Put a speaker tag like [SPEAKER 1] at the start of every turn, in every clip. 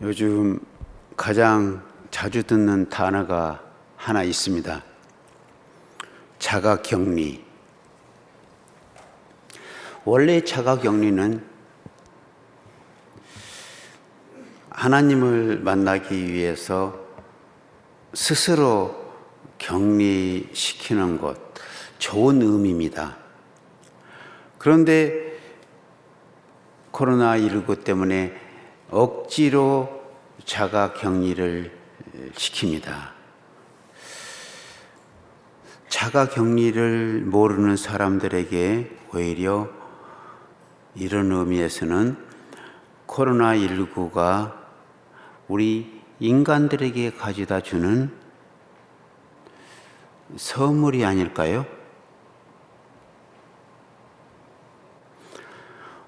[SPEAKER 1] 요즘 가장 자주 듣는 단어가 하나 있습니다. 자가격리. 원래 자가격리는 하나님을 만나기 위해서 스스로 격리시키는 것, 좋은 의미입니다. 그런데 코로나19 때문에 억지로 자가격리를 시킵니다. 자가격리를 모르는 사람들에게 오히려 이런 의미에서는 코로나19가 우리 인간들에게 가져다 주는 선물이 아닐까요?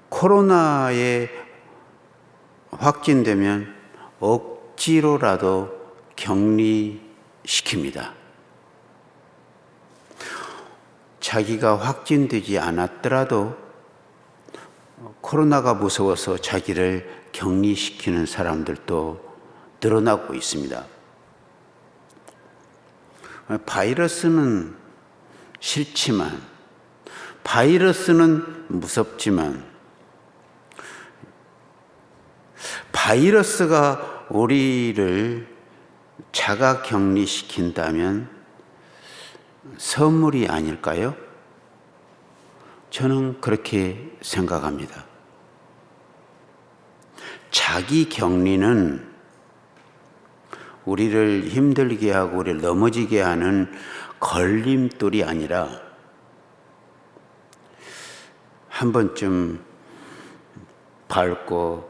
[SPEAKER 1] 코로나에 확진되면 억지로라도 격리시킵니다. 자기가 확진되지 않았더라도 코로나가 무서워서 자기를 격리시키는 사람들도 늘어나고 있습니다. 바이러스는 싫지만, 바이러스는 무섭지만, 바이러스가 우리를 자가 격리시킨다면 선물이 아닐까요? 저는 그렇게 생각합니다. 자기 격리는 우리를 힘들게 하고 우리를 넘어지게 하는 걸림돌이 아니라 한 번쯤 밟고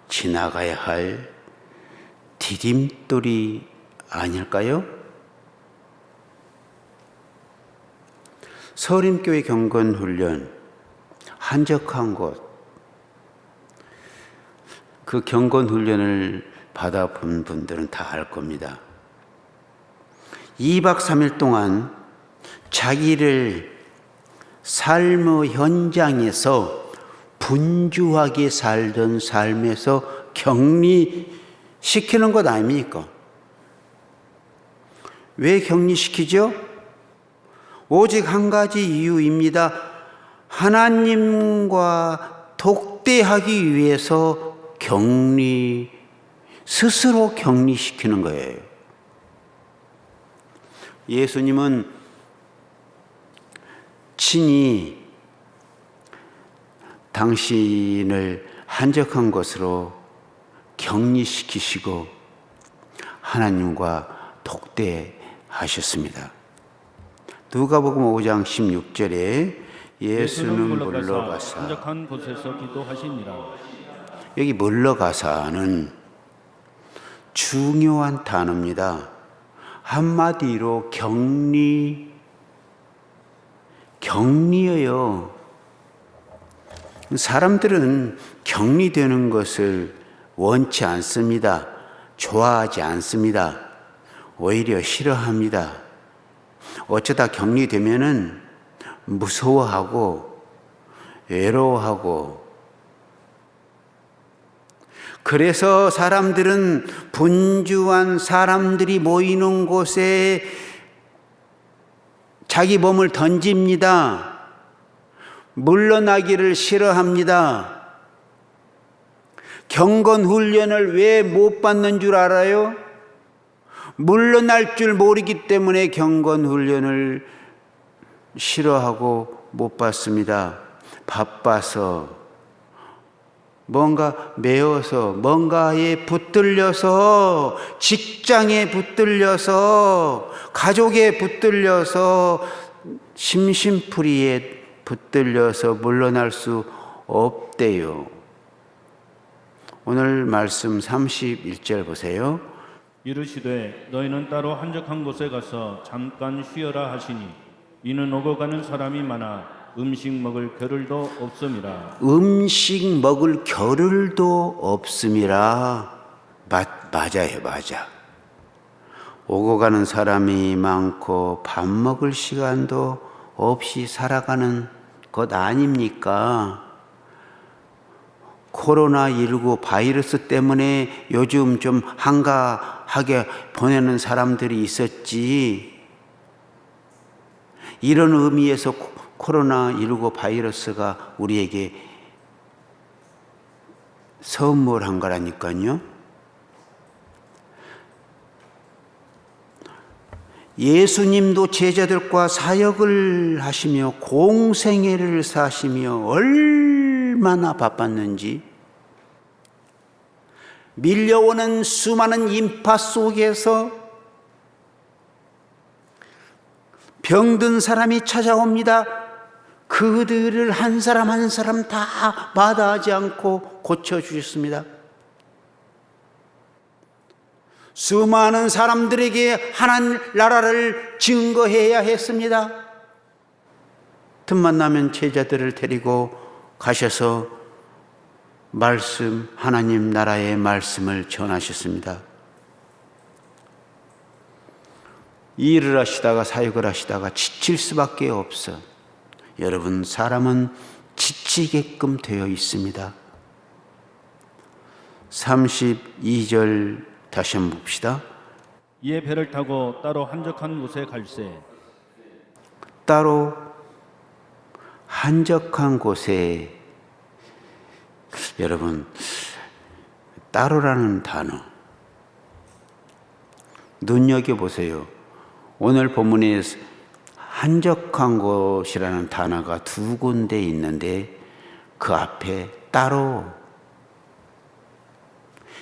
[SPEAKER 1] 지나가야 할 디딤돌이 아닐까요? 서림교회 경건훈련 한적한 곳, 그 경건훈련을 받아본 분들은 다 알 겁니다. 2박 3일 동안 자기를 삶의 현장에서 분주하게 살던 삶에서 격리시키는 것 아닙니까? 왜 격리시키죠? 오직 한 가지 이유입니다. 하나님과 독대하기 위해서 스스로 격리시키는 거예요. 예수님은 친히 당신을 한적한 곳으로 격리시키시고 하나님과 독대하셨습니다. 누가복음 5장 16절에 예수는 물러가사
[SPEAKER 2] 한적한 곳에서 기도하시니라.
[SPEAKER 1] 여기 물러가사는 중요한 단어입니다. 한마디로 격리예요. 사람들은 격리되는 것을 원치 않습니다. 좋아하지 않습니다. 오히려 싫어합니다. 어쩌다 격리되면은 무서워하고 외로워하고, 그래서 사람들은 분주한 사람들이 모이는 곳에 자기 몸을 던집니다. 물러나기를 싫어합니다. 경건훈련을 왜 못 받는 줄 알아요? 물러날 줄 모르기 때문에 경건훈련을 싫어하고 못 받습니다. 바빠서, 뭔가 매워서, 뭔가에 붙들려서, 직장에 붙들려서, 가족에 붙들려서, 심심풀이에 붙들려서 물러날 수 없대요. 오늘 말씀 31절 보세요.
[SPEAKER 2] 이르시되 너희는 따로 한적한 곳에 가서 잠깐 쉬어라 하시니 이는 오고 가는 사람이 많아 음식 먹을 겨를도 없음이라.
[SPEAKER 1] 음식 먹을 겨를도 없음이라. 맞아요, 맞아. 오고 가는 사람이 많고 밥 먹을 시간도 없이 살아가는 것 아닙니까? 코로나19 바이러스 때문에 요즘 좀 한가하게 보내는 사람들이 있었지. 이런 의미에서 코로나19 바이러스가 우리에게 선물한 거라니까요. 예수님도 제자들과 사역을 하시며 공생애를 사시며 얼마나 바빴는지, 밀려오는 수많은 인파 속에서 병든 사람이 찾아옵니다. 그들을 한 사람 한 사람 다 마다하지 않고 고쳐주셨습니다. 수많은 사람들에게 하나님 나라를 증거해야 했습니다. 틈만 나면 제자들을 데리고 가셔서 하나님 나라의 말씀을 전하셨습니다. 일을 하시다가 사역을 하시다가 지칠 수밖에 없어. 여러분, 사람은 지치게끔 되어 있습니다. 32절 다시 한번 봅시다.
[SPEAKER 2] 이에 배를 타고 따로 한적한 곳에 갈새.
[SPEAKER 1] 따로 한적한 곳에, 여러분, 따로라는 단어 눈여겨보세요. 오늘 본문에 한적한 곳이라는 단어가 두 군데 있는데 그 앞에 따로,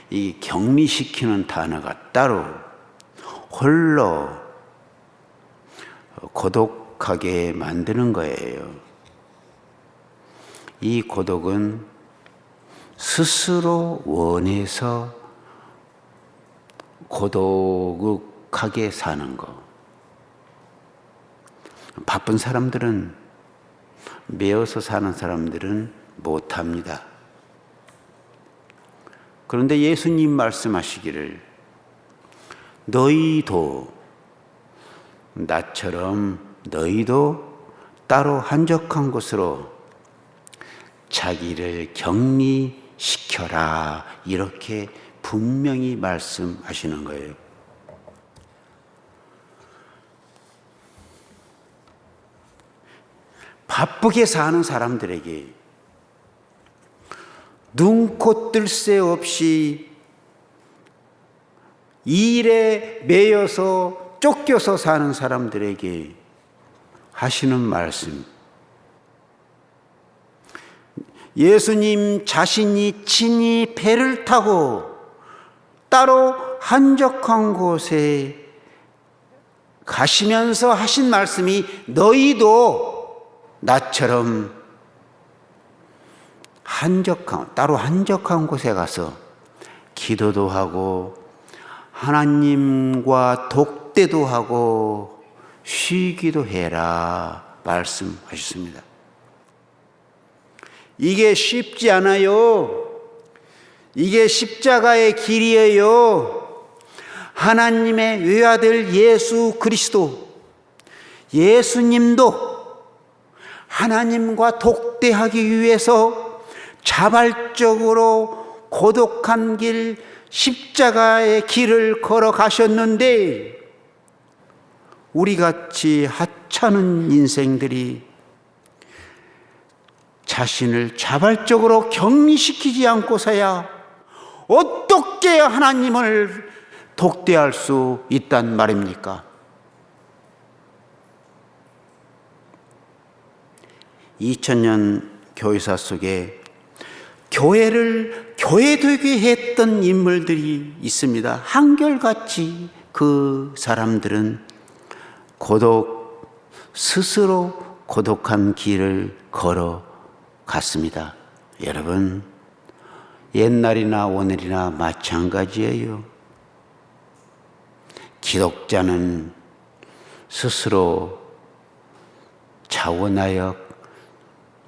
[SPEAKER 1] 이 격리시키는 단어가 따로, 홀로 고독하게 만드는 거예요. 이 고독은 스스로 원해서 고독하게 사는 거. 바쁜 사람들은, 매어서 사는 사람들은 못합니다. 그런데 예수님 말씀하시기를 너희도, 나처럼 너희도 따로 한적한 곳으로 자기를 격리시켜라, 이렇게 분명히 말씀하시는 거예요. 바쁘게 사는 사람들에게 눈코 뜰 새 없이 일에 매여서 쫓겨서 사는 사람들에게 하시는 말씀, 예수님 자신이 친히 배를 타고 따로 한적한 곳에 가시면서 하신 말씀이 너희도 나처럼 따로 한적한 곳에 가서 기도도 하고 하나님과 독대도 하고 쉬기도 해라 말씀하셨습니다. 이게 쉽지 않아요. 이게 십자가의 길이에요. 하나님의 외아들 예수 그리스도, 예수님도 하나님과 독대하기 위해서 자발적으로 고독한 길, 십자가의 길을 걸어가셨는데 우리같이 하찮은 인생들이 자신을 자발적으로 격리시키지 않고서야 어떻게 하나님을 독대할 수 있단 말입니까? 2000년 교회사 속에 교회를 교회되게 했던 인물들이 있습니다. 한결같이 그 사람들은 스스로 고독한 길을 걸어갔습니다. 여러분, 옛날이나 오늘이나 마찬가지예요. 기독자는 스스로 자원하여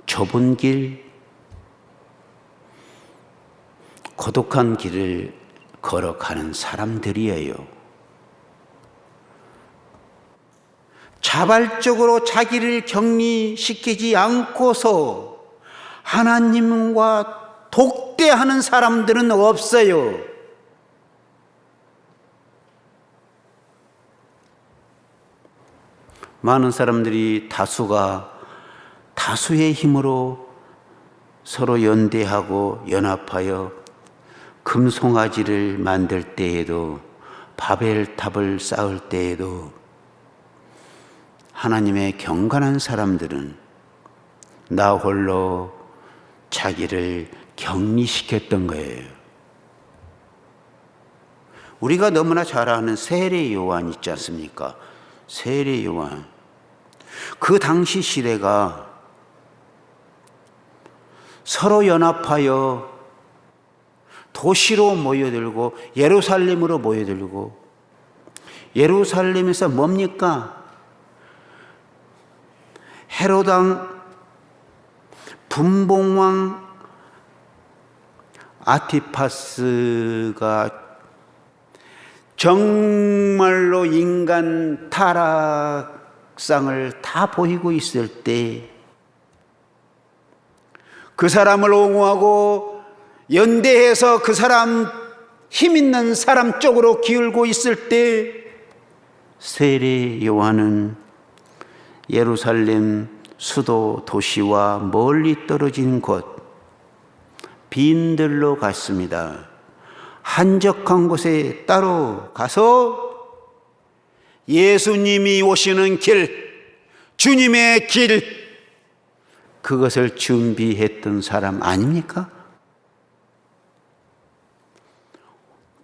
[SPEAKER 1] 좁은 길, 고독한 길을 걸어가는 사람들이에요. 자발적으로 자기를 격리시키지 않고서 하나님과 독대하는 사람들은 없어요. 많은 사람들이 다수의 힘으로 서로 연대하고 연합하여 금송아지를 만들 때에도, 바벨탑을 쌓을 때에도 하나님의 경건한 사람들은 나 홀로 자기를 격리시켰던 거예요. 우리가 너무나 잘 아는 세례 요한 있지 않습니까? 세례 요한. 그 당시 시대가 서로 연합하여 도시로 모여들고 예루살렘으로 모여들고, 예루살렘에서 뭡니까? 헤롯왕, 분봉왕 아티파스가 정말로 인간 타락상을 다 보이고 있을 때, 그 사람을 옹호하고 연대해서 그 사람, 힘 있는 사람 쪽으로 기울고 있을 때, 세례 요한은 예루살렘 수도 도시와 멀리 떨어진 곳 빈들로 갔습니다. 한적한 곳에 따로 가서 예수님이 오시는 길, 주님의 길, 그것을 준비했던 사람 아닙니까?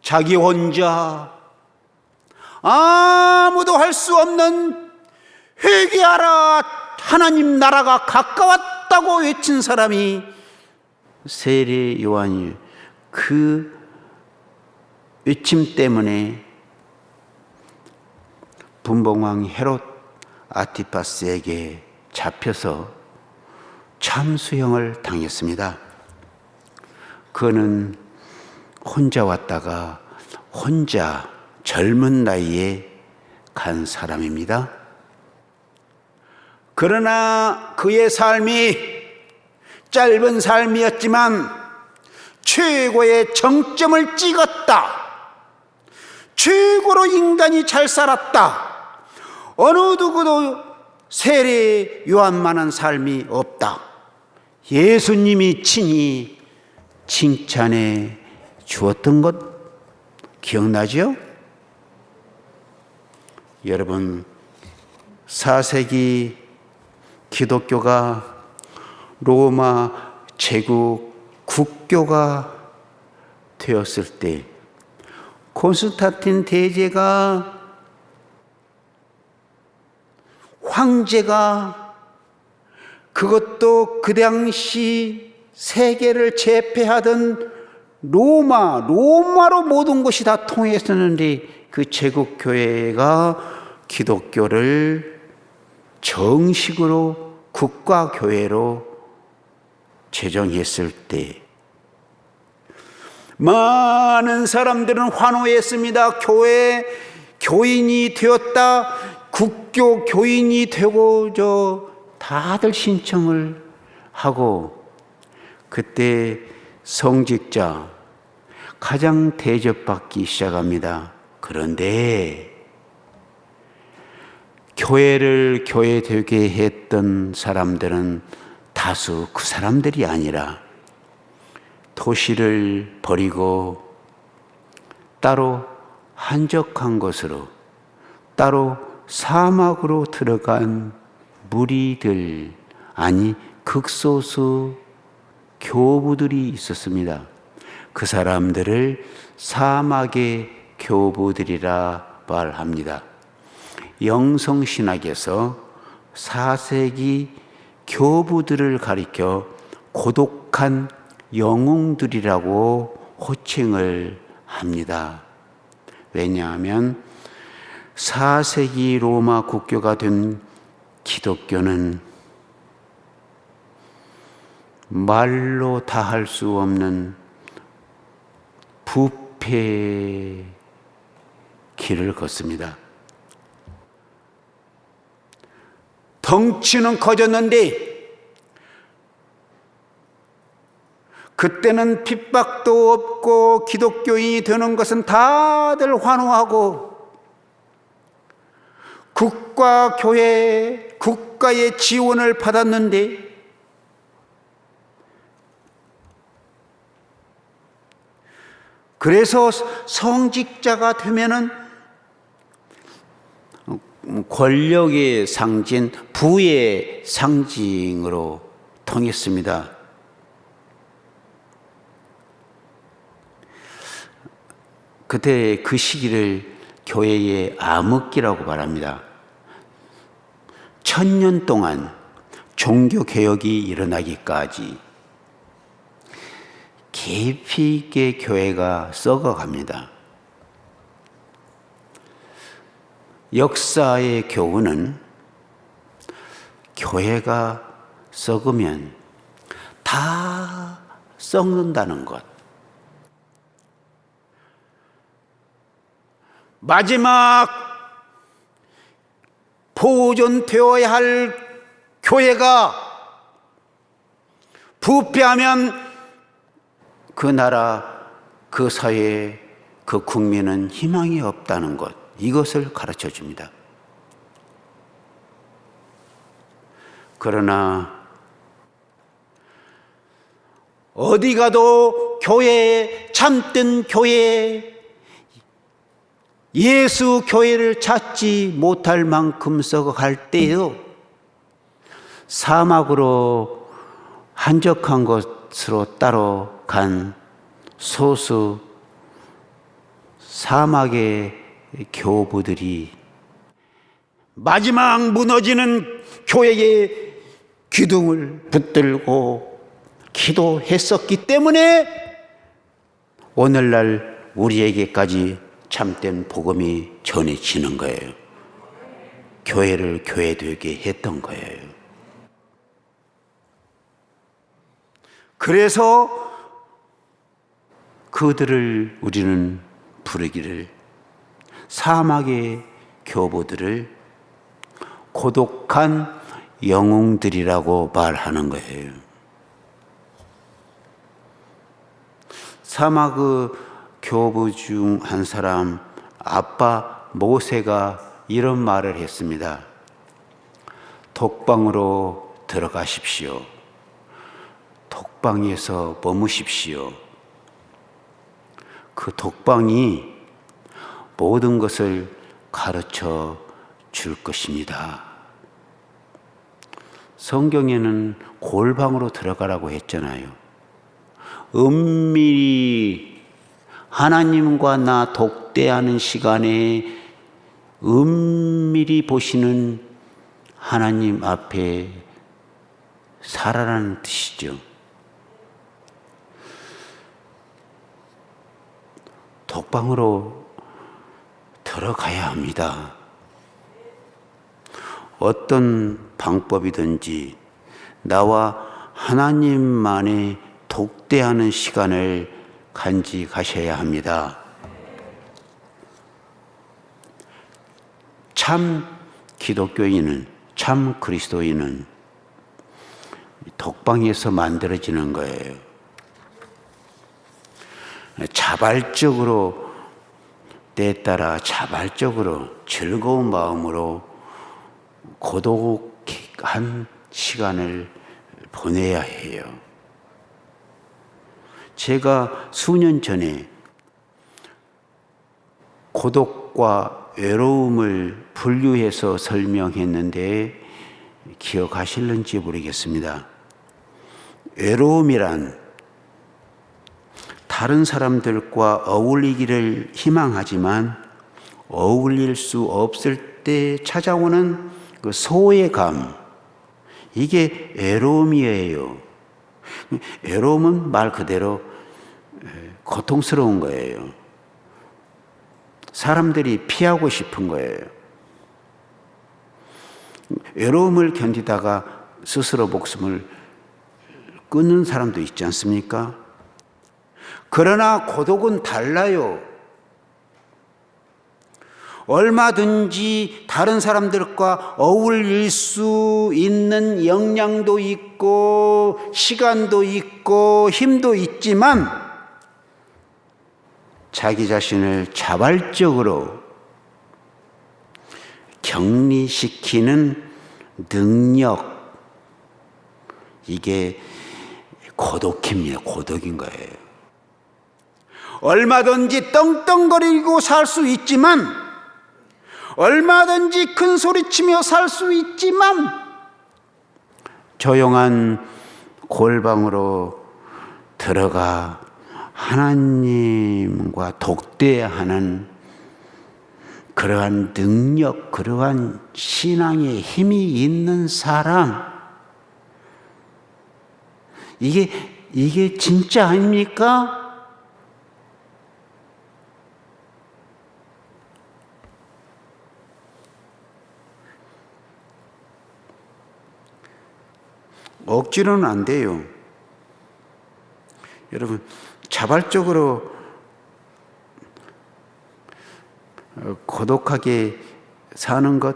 [SPEAKER 1] 자기 혼자 아무도 할 수 없는 회개하라, 하나님 나라가 가까웠다고 외친 사람이 세례 요한이, 그 외침 때문에 분봉왕 헤롯 아티파스에게 잡혀서 참수형을 당했습니다. 그는 혼자 왔다가 혼자 젊은 나이에 간 사람입니다. 그러나 그의 삶이 짧은 삶이었지만 최고의 정점을 찍었다. 최고로 인간이 잘 살았다. 어느 누구도 세례 요한만한 삶이 없다. 예수님이 친히 칭찬해 주었던 것 기억나죠? 여러분, 4세기 기독교가 로마 제국 국교가 되었을 때, 콘스탄틴 대제가, 황제가, 그것도 그 당시 세계를 제패하던 로마로 모든 것이 다 통했었는데, 그 제국교회가 기독교를 정식으로 국가교회로 제정했을 때 많은 사람들은 환호했습니다. 교인이 되었다, 국교 교인이 되고, 다들 신청을 하고, 그때 성직자 가장 대접받기 시작합니다. 그런데 교회를 교회되게 했던 사람들은 다수 그 사람들이 아니라 도시를 버리고 따로 한적한 곳으로, 따로 사막으로 들어간 무리들, 아니 극소수 교부들이 있었습니다. 그 사람들을 사막의 교부들이라 말합니다. 영성신학에서 4세기 교부들을 가리켜 고독한 영웅들이라고 호칭을 합니다. 왜냐하면 4세기 로마 국교가 된 기독교는 말로 다 할 수 없는 부패의 길을 걷습니다. 덩치는 커졌는데 그때는 핍박도 없고 기독교인이 되는 것은 다들 환호하고 국가 교회, 국가의 지원을 받았는데 그래서 성직자가 되면은 권력의 상징, 부의 상징으로 통했습니다. 그때 그 시기를 교회의 암흑기라고 말합니다. 1000년 동안 종교개혁이 일어나기까지 깊이 있게 교회가 썩어갑니다. 역사의 교훈은 교회가 썩으면 다 썩는다는 것. 마지막 보존되어야 할 교회가 부패하면 그 나라, 그 사회, 그 국민은 희망이 없다는 것, 이것을 가르쳐 줍니다. 그러나 어디 가도 교회, 참된 교회, 예수 교회를 찾지 못할 만큼 썩어갈 때에도 사막으로 한적한 곳으로 따로 간 소수 사막의 교부들이 마지막 무너지는 교회의 기둥을 붙들고 기도했었기 때문에 오늘날 우리에게까지 참된 복음이 전해지는 거예요. 교회를 교회되게 했던 거예요. 그래서 그들을 우리는 부르기를 사막의 교부들을 고독한 영웅들이라고 말하는 거예요. 사막의 교부 중 한 사람 아빠 모세가 이런 말을 했습니다. 독방으로 들어가십시오. 독방에서 머무십시오. 그 독방이 모든 것을 가르쳐 줄 것입니다. 성경에는 골방으로 들어가라고 했잖아요. 은밀히 하나님과 나 독대하는 시간에 은밀히 보시는 하나님 앞에 살아라는 뜻이죠. 독방으로 들어가야 합니다. 어떤 방법이든지 나와 하나님만의 독대하는 시간을 간직하셔야 합니다. 참 기독교인은, 참 그리스도인은 독방에서 만들어지는 거예요. 자발적으로, 때에 따라 자발적으로 즐거운 마음으로 고독한 시간을 보내야 해요. 제가 수년 전에 고독과 외로움을 분류해서 설명했는데 기억하실는지 모르겠습니다. 외로움이란 다른 사람들과 어울리기를 희망하지만 어울릴 수 없을 때 찾아오는 그 소외감, 이게 외로움이에요. 외로움은 말 그대로 고통스러운 거예요. 사람들이 피하고 싶은 거예요. 외로움을 견디다가 스스로 목숨을 끊는 사람도 있지 않습니까? 그러나 고독은 달라요. 얼마든지 다른 사람들과 어울릴 수 있는 역량도 있고 시간도 있고 힘도 있지만 자기 자신을 자발적으로 격리시키는 능력, 이게 고독입니다. 고독인 거예요. 얼마든지 떵떵거리고 살 수 있지만, 얼마든지 큰 소리치며 살 수 있지만, 조용한 골방으로 들어가 하나님과 독대하는 그러한 능력, 그러한 신앙의 힘이 있는 사람, 이게 진짜 아닙니까? 억지로는 안 돼요. 여러분, 자발적으로 고독하게 사는 것,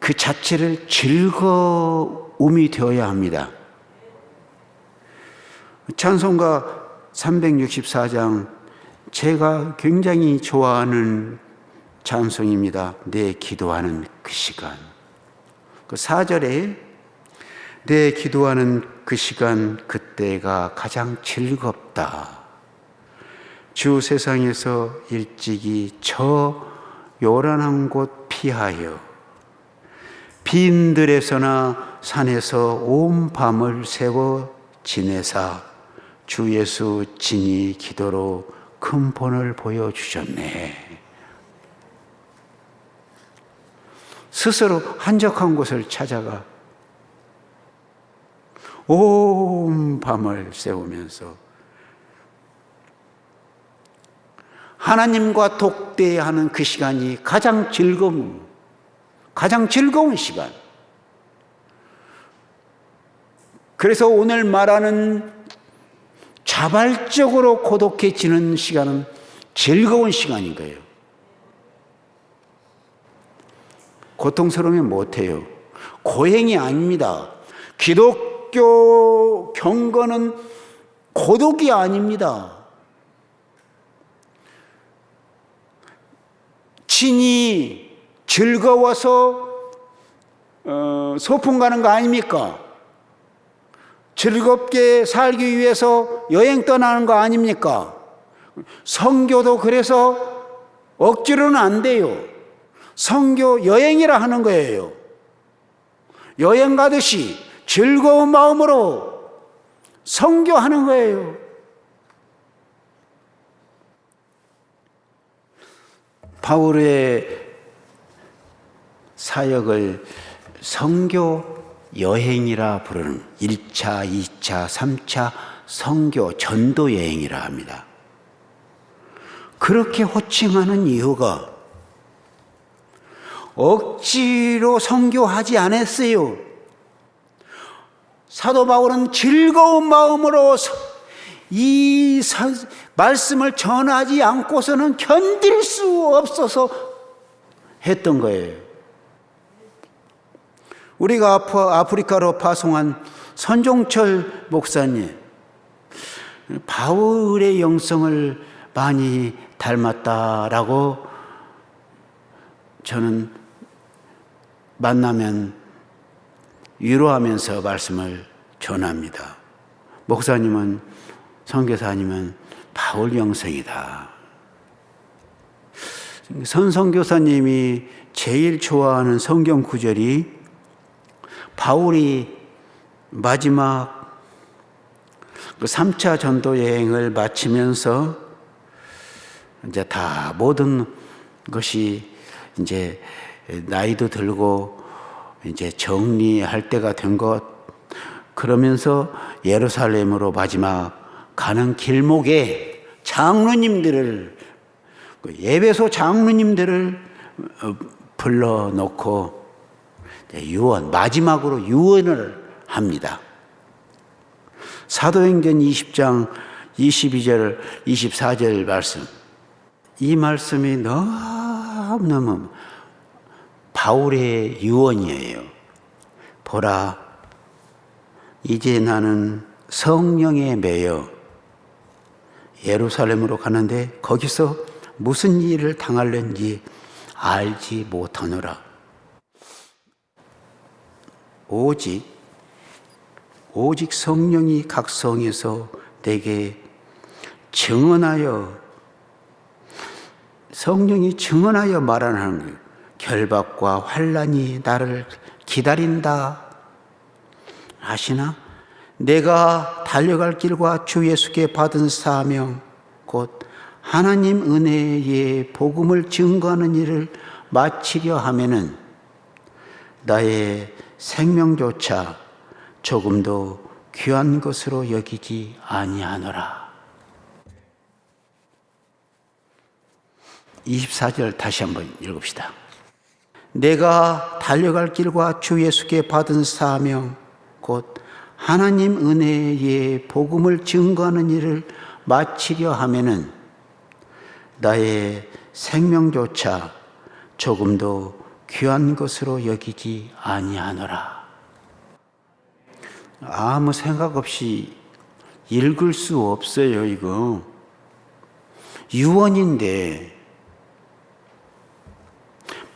[SPEAKER 1] 그 자체를 즐거움이 되어야 합니다. 찬송가 364장, 제가 굉장히 좋아하는 찬송입니다. 내 기도하는 그 시간. 그 4절에 내 기도하는 그 시간, 그때가 가장 즐겁다. 주 세상에서 일찍이 저 요란한 곳 피하여 빈들에서나 산에서 온 밤을 새워 지내사 주 예수 진이 기도로 큰 본을 보여주셨네. 스스로 한적한 곳을 찾아가 온 밤을 새우면서 하나님과 독대하는 그 시간이 가장 즐거운 시간. 그래서 오늘 말하는 자발적으로 고독해지는 시간은 즐거운 시간인 거예요. 고통스러우면 못해요. 고행이 아닙니다. 기독교 경건은 고독이 아닙니다. 친히 즐거워서 소풍 가는 거 아닙니까? 즐겁게 살기 위해서 여행 떠나는 거 아닙니까? 선교도 그래서 억지로는 안 돼요. 선교 여행이라 하는 거예요. 여행 가듯이 즐거운 마음으로 선교하는 거예요. 바울의 사역을 선교 여행이라 부르는 1차, 2차, 3차 선교 전도 여행이라 합니다. 그렇게 호칭하는 이유가 억지로 선교하지 않았어요. 사도 바울은 즐거운 마음으로 이 말씀을 전하지 않고서는 견딜 수 없어서 했던 거예요. 우리가 아프리카로 파송한 선종철 목사님, 바울의 영성을 많이 닮았다라고 저는 만나면 위로하면서 말씀을 전합니다. 목사님은, 선교사님은 바울 영성이다. 선교사님이 제일 좋아하는 성경 구절이 바울이 마지막 그 3차 전도 여행을 마치면서 이제 다 모든 것이 이제 나이도 들고 이제 정리할 때가 된 것, 그러면서 예루살렘으로 마지막 가는 길목에 장로님들을, 예배소 장로님들을 불러놓고 마지막으로 유언을 합니다. 사도행전 20장 22절 24절 말씀, 이 말씀이 너무 너무 바울의 유언이에요. 보라, 이제 나는 성령에 매여 예루살렘으로 가는데 거기서 무슨 일을 당할는지 알지 못하노라. 오직 성령이 각 성에서 내게 성령이 증언하여 말하는 거예요. 결박과 환난이 나를 기다린다 아시나? 내가 달려갈 길과 주 예수께 받은 사명 곧 하나님 은혜의 복음을 증거하는 일을 마치려 하면은 나의 생명조차 조금도 귀한 것으로 여기지 아니하노라. 24절 다시 한번 읽읍시다. 내가 달려갈 길과 주 예수께 받은 사명 곧 하나님 은혜의 복음을 증거하는 일을 마치려 하면은 나의 생명조차 조금도 귀한 것으로 여기지 아니하노라. 아무 생각 없이 읽을 수 없어요. 이거 유언인데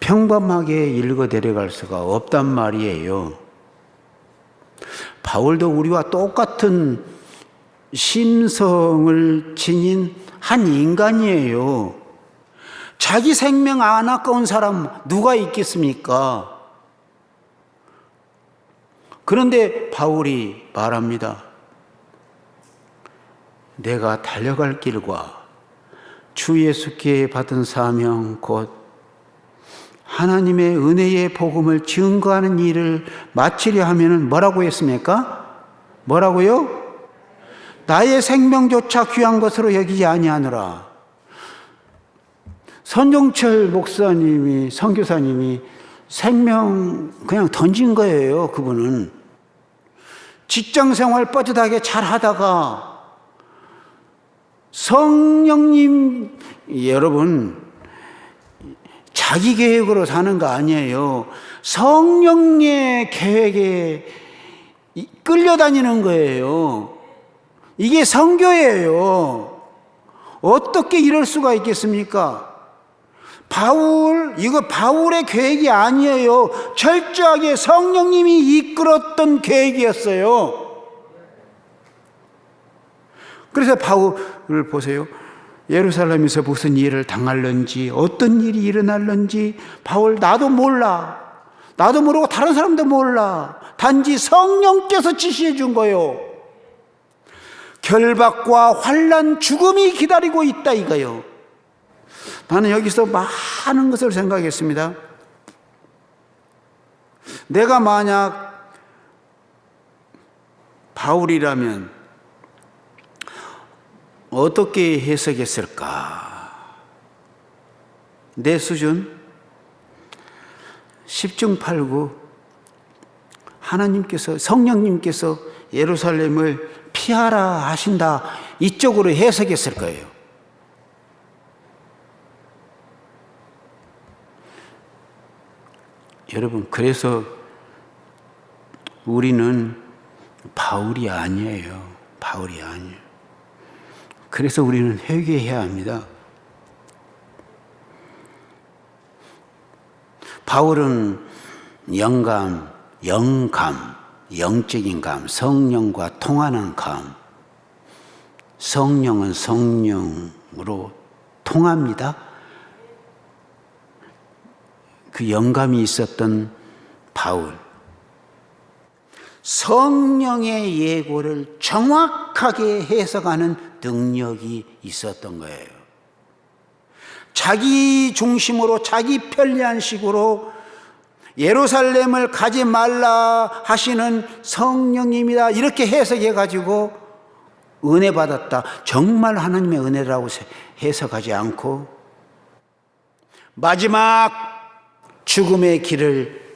[SPEAKER 1] 평범하게 읽어 내려갈 수가 없단 말이에요. 바울도 우리와 똑같은 심성을 지닌 한 인간이에요. 자기 생명 안 아까운 사람 누가 있겠습니까? 그런데 바울이 말합니다. 내가 달려갈 길과 주 예수께 받은 사명 곧 하나님의 은혜의 복음을 증거하는 일을 마치려 하면은 뭐라고 했습니까? 뭐라고요? 나의 생명조차 귀한 것으로 여기지 아니하노라. 선종철 목사님이, 선교사님이 생명 그냥 던진 거예요. 그분은 직장생활 뻗듯하게 잘 하다가 성령님, 여러분 자기 계획으로 사는 거 아니에요. 성령의 계획에 끌려다니는 거예요. 이게 선교예요. 어떻게 이럴 수가 있겠습니까? 이거 바울의 계획이 아니에요. 철저하게 성령님이 이끌었던 계획이었어요. 그래서 바울을 보세요. 예루살렘에서 무슨 일을 당할는지, 어떤 일이 일어날는지 바울 나도 몰라. 나도 모르고 다른 사람도 몰라. 단지 성령께서 지시해 준 거예요. 결박과 환난, 죽음이 기다리고 있다 이거예요. 나는 여기서 많은 것을 생각했습니다. 내가 만약 바울이라면 어떻게 해석했을까? 내 수준 10중 8구 하나님께서, 성령님께서 예루살렘을 피하라 하신다 이쪽으로 해석했을 거예요. 여러분, 그래서 우리는 바울이 아니에요. 바울이 아니에요. 그래서 우리는 회개해야 합니다. 바울은 영감, 영적인 감, 성령과 통하는 감. 성령은 성령으로 통합니다. 그 영감이 있었던 바울. 성령의 예고를 정확하게 해석하는 능력이 있었던 거예요. 자기 중심으로, 자기 편리한 식으로 예루살렘을 가지 말라 하시는 성령님이다 이렇게 해석해 가지고 은혜 받았다. 정말 하나님의 은혜라고 해석하지 않고 마지막 죽음의 길을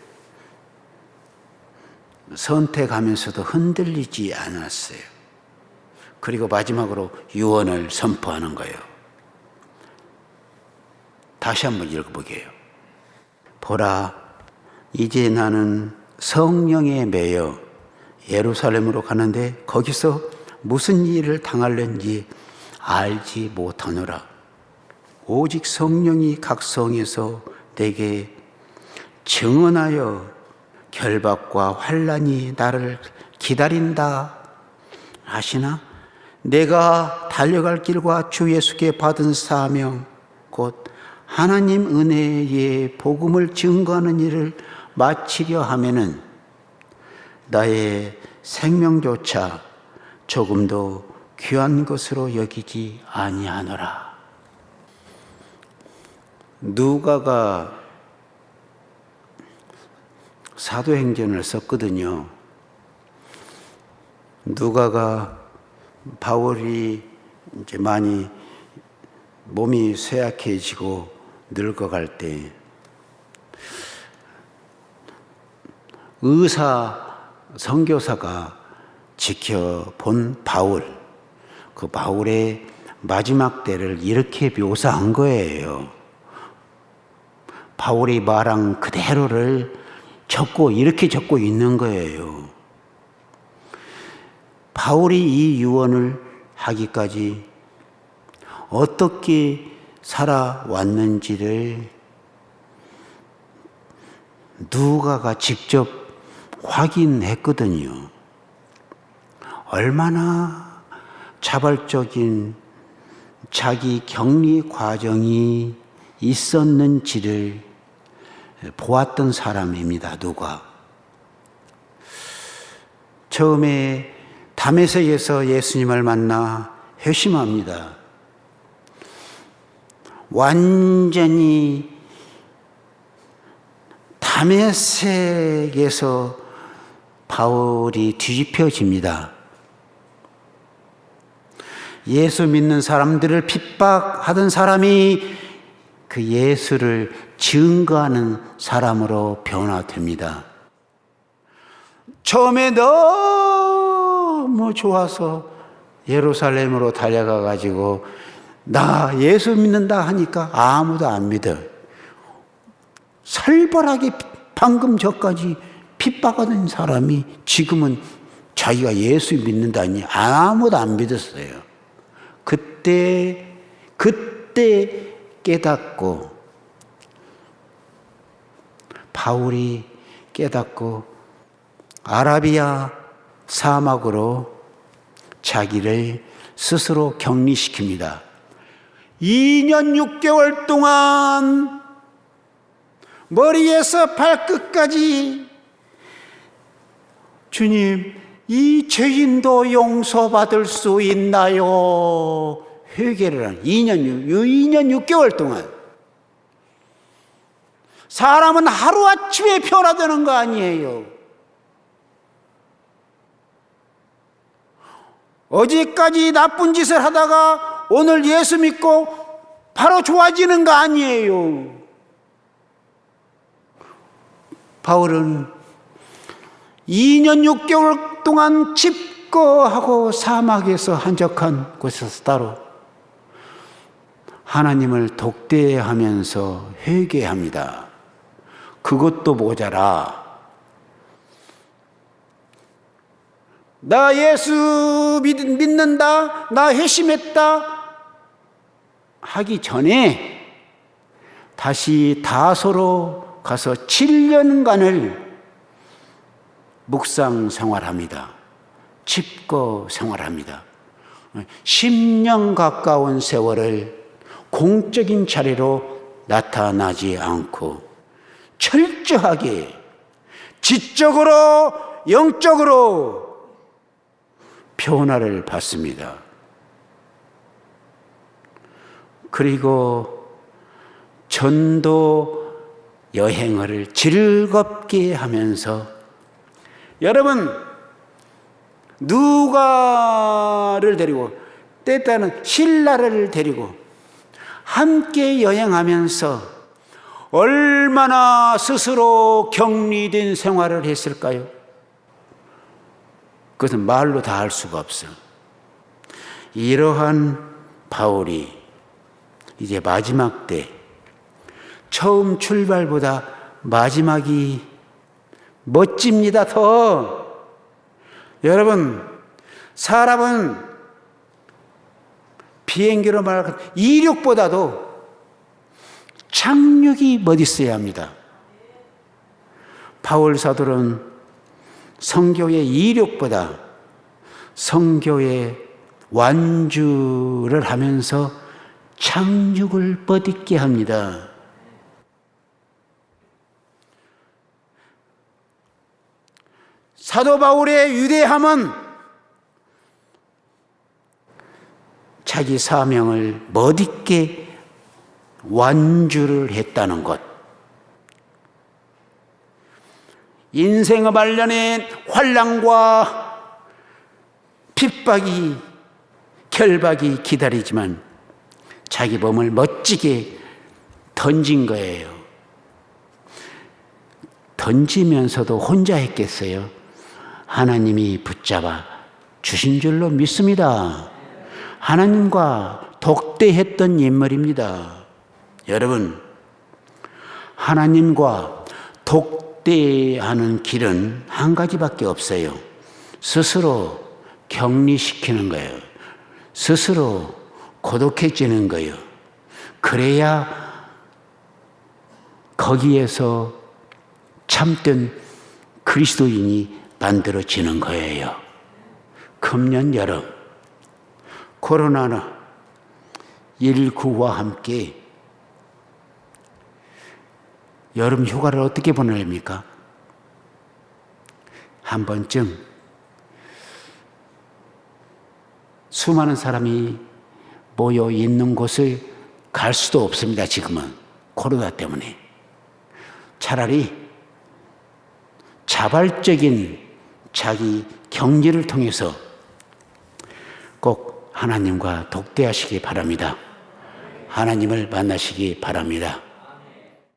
[SPEAKER 1] 선택하면서도 흔들리지 않았어요. 그리고 마지막으로 유언을 선포하는 거예요. 다시 한번 읽어보게요. 보라, 이제 나는 성령에 매여 예루살렘으로 가는데 거기서 무슨 일을 당할는지 알지 못하노라. 오직 성령이 각 성에서 내게 증언하여 결박과 환난이 나를 기다린다 하시나 내가 달려갈 길과 주 예수께 받은 사명 곧 하나님 은혜의 복음을 증거하는 일을 마치려 하면은 나의 생명조차 조금도 귀한 것으로 여기지 아니하노라. 누가가 사도행전을 썼거든요. 누가가 바울이 이제 많이 몸이 쇠약해지고 늙어갈 때 의사 선교사가 지켜본 바울, 그 바울의 마지막 때를 이렇게 묘사한 거예요. 바울이 말한 그대로를 이렇게 적고 있는 거예요. 바울이 이 유언을 하기까지 어떻게 살아왔는지를 누가가 직접 확인했거든요. 얼마나 자발적인 자기 격리 과정이 있었는지를 보았던 사람입니다. 누가. 처음에 다메섹에서 예수님을 만나 회심합니다. 완전히 다메섹에서 바울이 뒤집혀집니다. 예수 믿는 사람들을 핍박하던 사람이 그 예수를 증거하는 사람으로 변화됩니다. 처음에 너무 좋아서 예루살렘으로 달려가 가지고 나 예수 믿는다 하니까 아무도 안 믿어. 살벌하게 방금 전까지 핍박하던 사람이 지금은 자기가 예수 믿는다니 아무도 안 믿었어요. 그때 깨닫고 바울이 깨닫고 아라비아 사막으로 자기를 스스로 격리시킵니다. 2년 6개월 동안 머리에서 발끝까지 주님, 이 죄인도 용서받을 수 있나요? 회개를 한 2년 6개월 동안. 사람은 하루아침에 변화되는 거 아니에요. 어제까지 나쁜 짓을 하다가 오늘 예수 믿고 바로 좋아지는 거 아니에요. 바울은 2년 6개월 동안 집거하고 사막에서 한적한 곳에서 따로 하나님을 독대하면서 회개합니다. 그것도 모자라. 나 예수 믿는다, 나 회심했다 하기 전에 다시 다소로 가서 7년간을 묵상 생활합니다. 집거 생활합니다. 10년 가까운 세월을 공적인 자리로 나타나지 않고 철저하게 지적으로 영적으로 변화를 받습니다. 그리고 전도 여행을 즐겁게 하면서 여러분 누가를 데리고 때때는 신라를 데리고 함께 여행하면서 얼마나 스스로 격리된 생활을 했을까요? 그것은 말로 다 할 수가 없어. 이러한 바울이 이제 마지막 때 처음 출발보다 마지막이 멋집니다. 더 여러분, 사람은 비행기로 말하는 이륙보다도 착륙이 멋있어야 합니다. 바울 사도는 성교의 이륙보다 성교의 완주를 하면서 착륙을 멋있게 합니다. 사도 바울의 위대함은 자기 사명을 멋있게 완주를 했다는 것. 인생의 말년에 환난과 핍박이, 결박이 기다리지만 자기 몸을 멋지게 던진 거예요. 던지면서도 혼자 했겠어요? 하나님이 붙잡아 주신 줄로 믿습니다. 하나님과 독대했던 인물입니다. 여러분, 하나님과 독대하는 길은 한 가지밖에 없어요. 스스로 격리시키는 거예요. 스스로 고독해지는 거예요. 그래야 거기에서 참된 그리스도인이 만들어지는 거예요. 금년 여름 코로나19와 함께 여름 휴가를 어떻게 보내렵니까? 한 번쯤 수많은 사람이 모여 있는 곳을 갈 수도 없습니다. 지금은 코로나 때문에. 차라리 자발적인 자기 격리를 통해서 꼭 하나님과 독대하시기 바랍니다. 하나님을 만나시기 바랍니다.